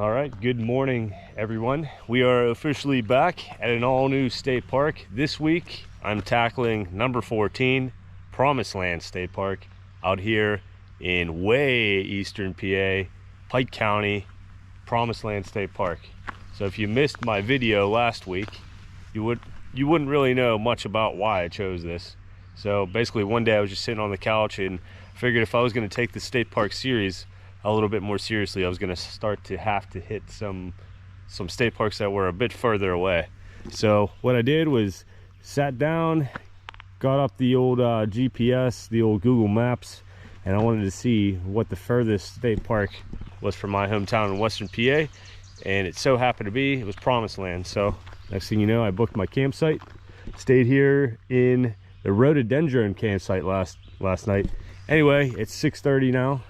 All right, good morning everyone. We are officially back at an all-new state park. This week I'm tackling number 14, Promised Land State Park, out here in way eastern PA, Pike County, Promised Land State Park. So if you missed my video last week, you wouldn't really know much about why I chose this. So basically one day I was just sitting on the couch and figured if I was going to take the state park series a little bit more seriously, I was going to have to hit some state parks that were a bit further away. So what I did was sat down, got up the old GPS, the old Google Maps, and I wanted to see what the furthest state park was from my hometown in western PA, and it so happened to be it was Promised Land. So next thing you know, I booked my campsite, stayed here in the rhododendron campsite last night. Anyway, it's 6:30 now.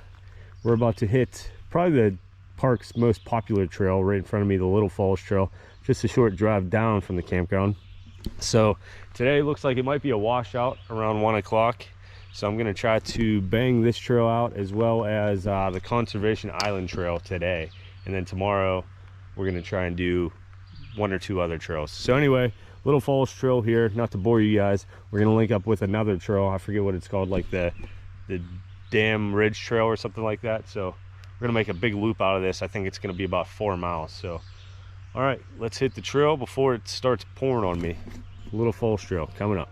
We're about to hit probably the park's most popular trail right in front of me, the Little Falls Trail, just a short drive down from the campground. So today looks like it might be a washout around 1 o'clock. So I'm gonna try to bang this trail out as well as the Conservation Island Trail today. And then tomorrow we're gonna try and do 1 or 2 other trails. So anyway, Little Falls Trail here, not to bore you guys, we're gonna link up with another trail. I forget what it's called, like the Dam Ridge Trail or something like that. So we're gonna make a big loop out of this. I think it's gonna be about 4 miles. So all right, let's hit the trail before it starts pouring on me. Little Falls Trail coming up.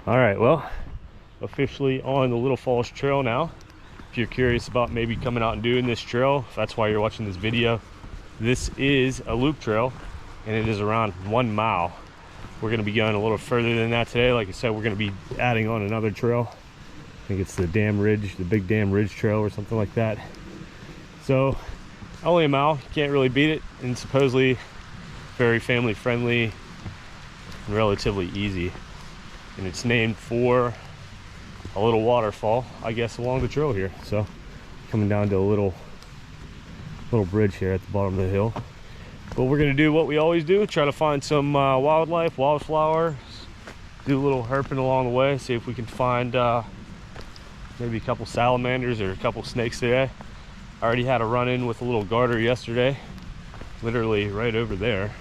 All right, well, officially on the Little Falls Trail now. If you're curious about maybe coming out and doing this trail, if that's why you're watching this video, this is a loop trail and it is around 1 mile. We're gonna be going a little further than that today. Like I said, we're gonna be adding on another trail. I think it's the Dam Ridge, the Big Dam Ridge Trail or something like that. So only a mile, you can't really beat it, and supposedly very family friendly and relatively easy. And it's named for a little waterfall, I guess, along the trail here. So coming down to a little bridge here at the bottom of the hill. But we're gonna do what we always do, try to find some wildlife, wildflowers, do a little herping along the way, see if we can find maybe a couple salamanders or a couple snakes today. I already had a run-in with a little garter yesterday, literally right over there.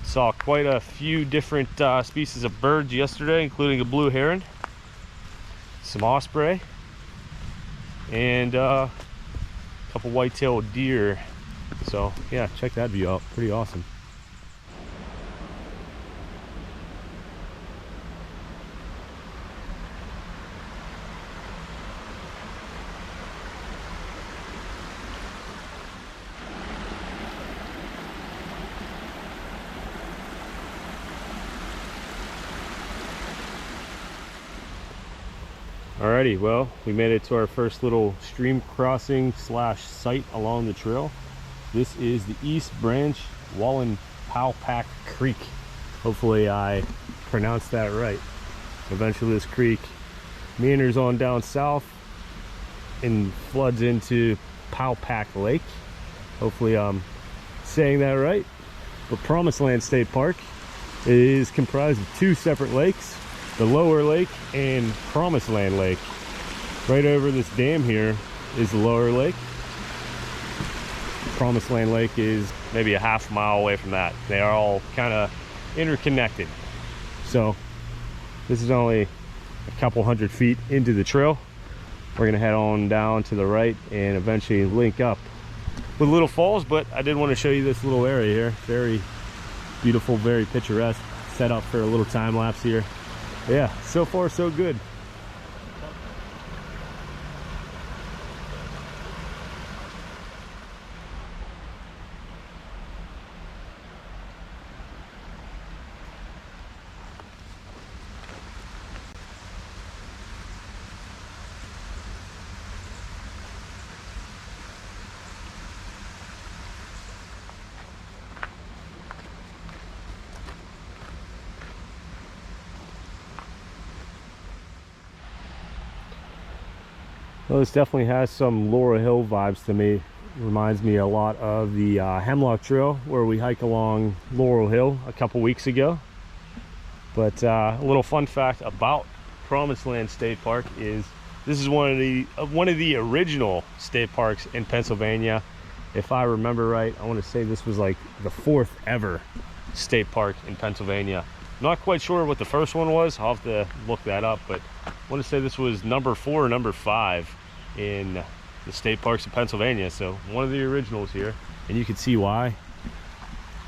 Saw quite a few different species of birds yesterday, including a blue heron, some osprey, and a couple white-tailed deer. So yeah, check that view out, pretty awesome. Alrighty, well, we made it to our first little stream crossing slash site along the trail. This is the East Branch Wallenpaupack Creek. Hopefully I pronounced that right. Eventually this creek meanders on down south and floods into Paupack Lake. Hopefully I'm saying that right. But Promised Land State Park is comprised of two separate lakes, the Lower Lake and Promised Land Lake. Right over this dam here is the Lower Lake. Promised Land Lake is maybe a half mile away from that. They are all kind of interconnected. So this is only a couple hundred feet into the trail. We're gonna head on down to the right and eventually link up with Little Falls, but I did want to show you this little area here. Very beautiful, very picturesque. Set up for a little time lapse here. Yeah, so far so good. Well, this definitely has some Laurel Hill vibes to me. Reminds me a lot of the Hemlock Trail where we hike along Laurel Hill a couple weeks ago. But a little fun fact about Promised Land State Park is this is one of the original state parks in Pennsylvania. If I remember right, I want to say this was like the 4th ever state park in Pennsylvania. Not quite sure what the first one was. I'll have to look that up, but I want to say this was number 4 or number 5 in the state parks of Pennsylvania. So one of the originals here, and you can see why.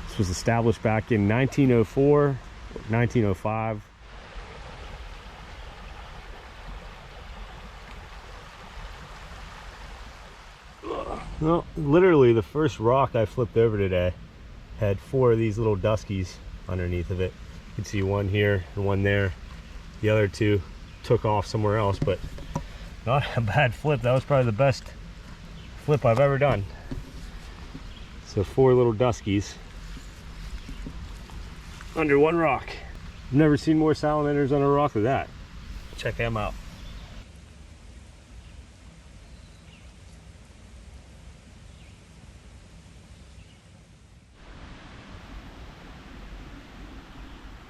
This was established back in 1904, 1905. Well, literally the first rock I flipped over today had 4 of these little duskies underneath of it. You can see one here and one there. The other 2 took off somewhere else, but not a bad flip. That was probably the best flip I've ever done. So 4 little duskies under one rock. I've never seen more salamanders on a rock than that. Check them out.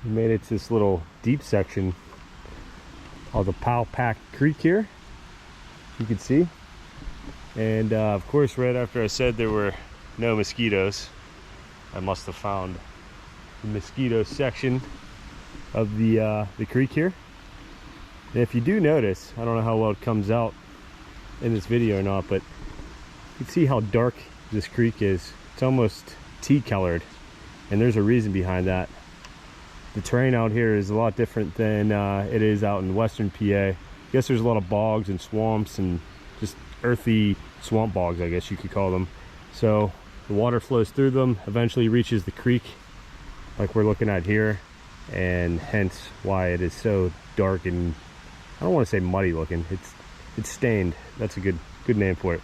We made it to this little deep section of the Paupack Creek here, you can see. And of course, right after I said there were no mosquitoes, I must have found the mosquito section of the creek here. And if you do notice, I don't know how well it comes out in this video or not, but you can see how dark this creek is. It's almost tea-colored, and there's a reason behind that. The terrain out here is a lot different than it is out in western PA. I guess there's a lot of bogs and swamps and just earthy swamp bogs, I guess you could call them. So the water flows through them, eventually reaches the creek like we're looking at here, and hence why it is so dark and I don't want to say muddy looking. It's stained. That's a good name for it.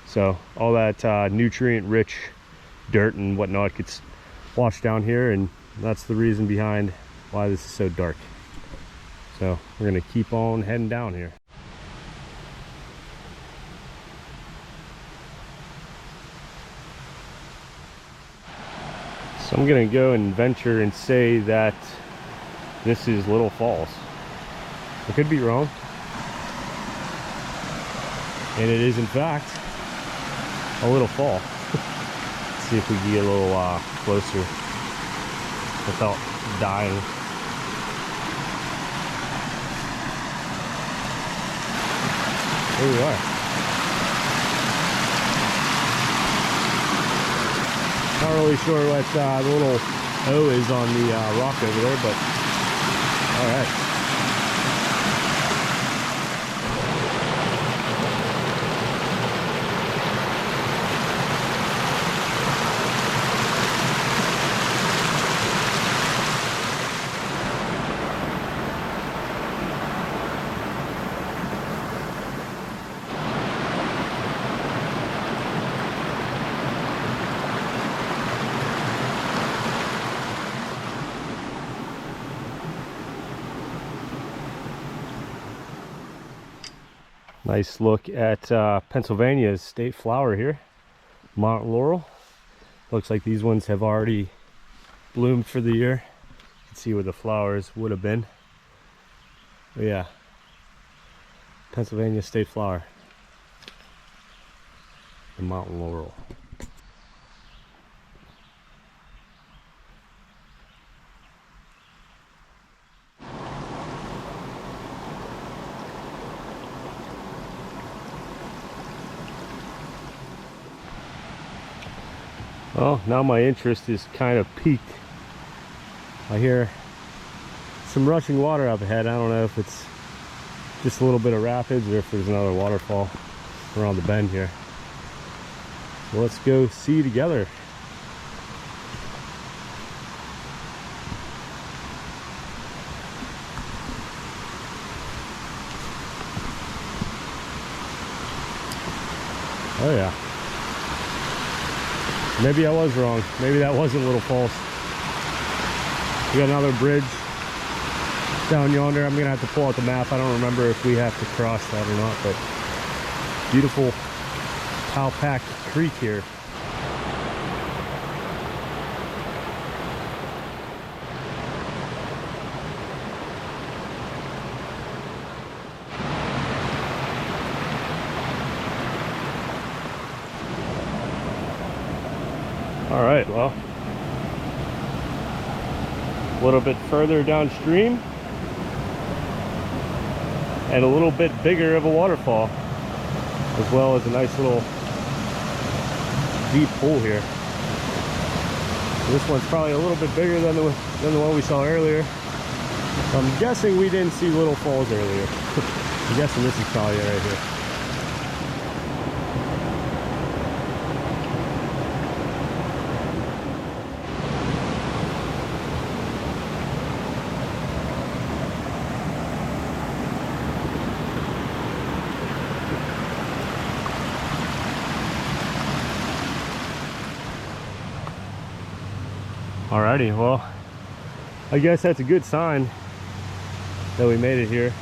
So all that nutrient rich dirt and whatnot gets washed down here, and that's the reason behind why this is so dark. So we're gonna keep on heading down here. So I'm gonna go and venture and say that this is Little Falls. I could be wrong. And it is in fact a little fall. Let's see if we can get a little closer without dying. Here we are. Not really sure what the little O is on the rock over there, but all right. Nice look at Pennsylvania's state flower here, Mount Laurel. Looks like these ones have already bloomed for the year. You can see where the flowers would have been. But yeah, Pennsylvania state flower, the Mountain Laurel. Well, now my interest is kind of peaked. I hear some rushing water up ahead. I don't know if it's just a little bit of rapids or if there's another waterfall around the bend here. So let's go see together. Oh yeah. Maybe I was wrong. Maybe that wasn't Little Falls. We got another bridge down yonder. I'm gonna have to pull out the map. I don't remember if we have to cross that or not, but beautiful Powpack Creek here. All right, well, a little bit further downstream and a little bit bigger of a waterfall, as well as a nice little deep pool here. So this one's probably a little bit bigger than the one we saw earlier. I'm guessing we didn't see Little Falls earlier. I'm guessing this is probably it right here. Alrighty, well, I guess that's a good sign that we made it here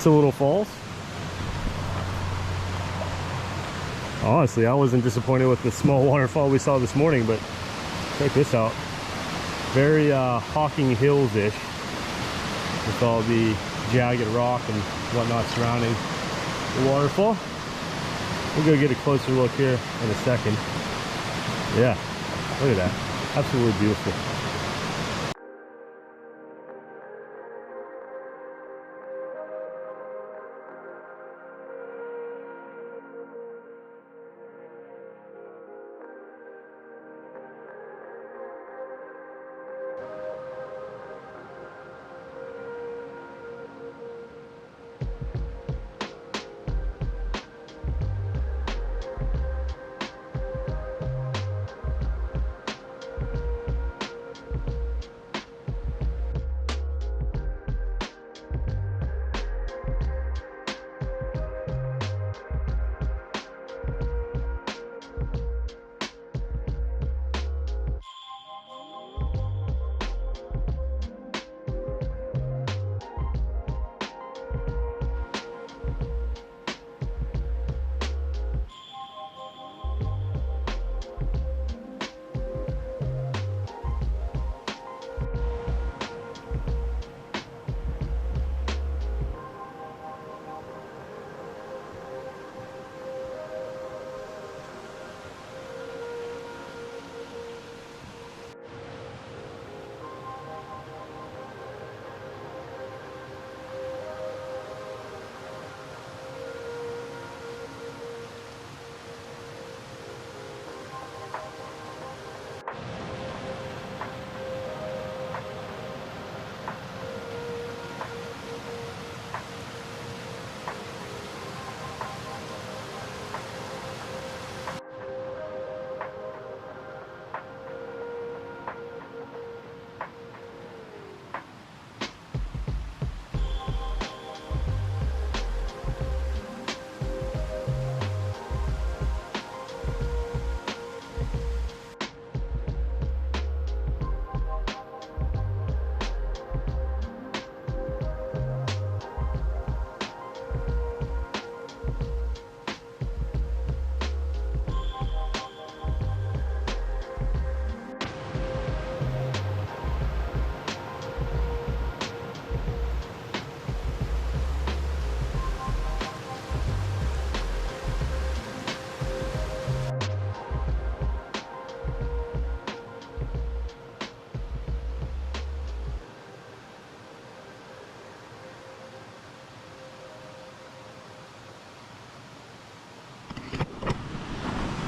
to Little Falls. Honestly, I wasn't disappointed with the small waterfall we saw this morning, but check this out. Very Hocking Hills-ish, with all the jagged rock and whatnot surrounding the waterfall. We'll go get a closer look here in a second. Yeah, look at that. Absolutely beautiful.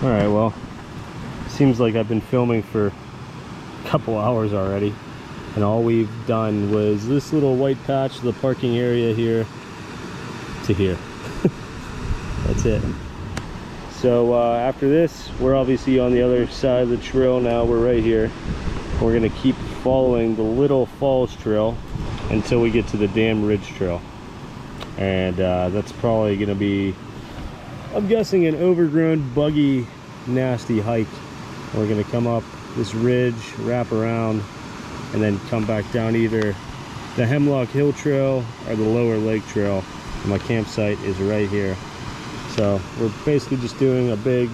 Alright, well, seems like I've been filming for a couple hours already, and all we've done was this little white patch, the parking area here to here. That's it. So after this, we're obviously on the other side of the trail now. We're right here. We're gonna keep following the Little Falls Trail until we get to the Dam Ridge Trail, and that's probably gonna be, I'm guessing, an overgrown, buggy, nasty hike. We're gonna come up this ridge, wrap around, and then come back down either the Hemlock Hill Trail or the Lower Lake Trail. My campsite is right here. So we're basically just doing a big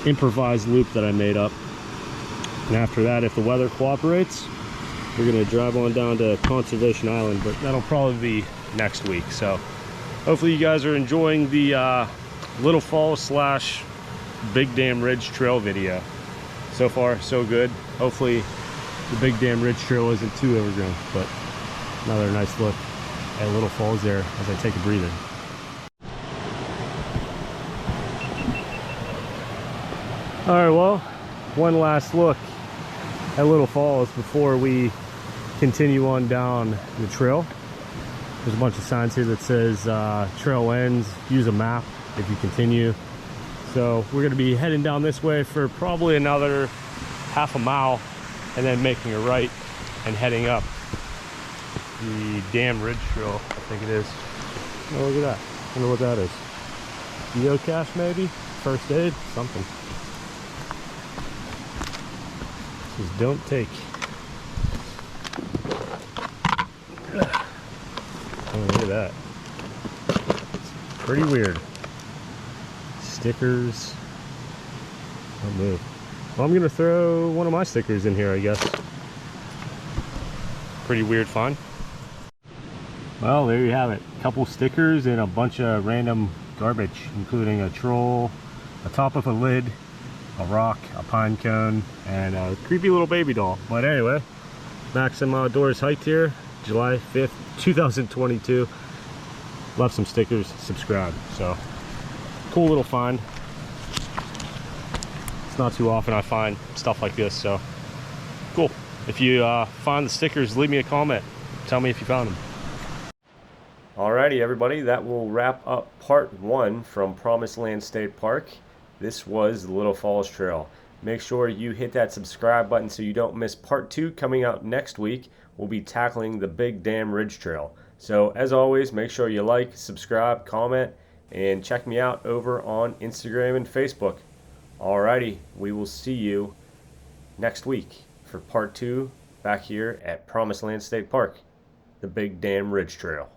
improvised loop that I made up. And after that, if the weather cooperates, we're gonna drive on down to Conservation Island, but that'll probably be next week. So hopefully you guys are enjoying the Little Falls / Big Dam Ridge Trail video. So far, so good. Hopefully the Big Dam Ridge Trail isn't too overgrown, but another nice look at Little Falls there as I take a breather. All right, well, one last look at Little Falls before we continue on down the trail. There's a bunch of signs here that says trail ends, use a map if you continue. So we're gonna be heading down this way for probably another half a mile, and then making a right and heading up the Dam Ridge Trail, I think it is. Oh, look at that. I wonder what that is. Geocache maybe? First aid? Something. Just don't take. Oh, look at that. It's pretty weird. Stickers. Don't move. Well, I'm gonna throw one of my stickers in here, I guess. Pretty weird find. Well, there you have it. A couple stickers and a bunch of random garbage, including a troll, a top of a lid, a rock, a pine cone, and a creepy little baby doll. But anyway, Maxim Outdoors hiked here, July 5th, 2022. Left some stickers, subscribe. So, cool little find. It's not too often I find stuff like this, so cool. If you find the stickers, leave me a comment. Tell me if you found them. Alrighty, everybody, that will wrap up part 1 from Promised Land State Park. This was the Little Falls Trail. Make sure you hit that subscribe button so you don't miss part 2 coming out next week. We'll be tackling the Big Dam Ridge Trail. So as always, make sure you like, subscribe, comment, and check me out over on Instagram and Facebook. Alrighty, we will see you next week for part 2 back here at Promised Land State Park, the Big Dam Ridge Trail.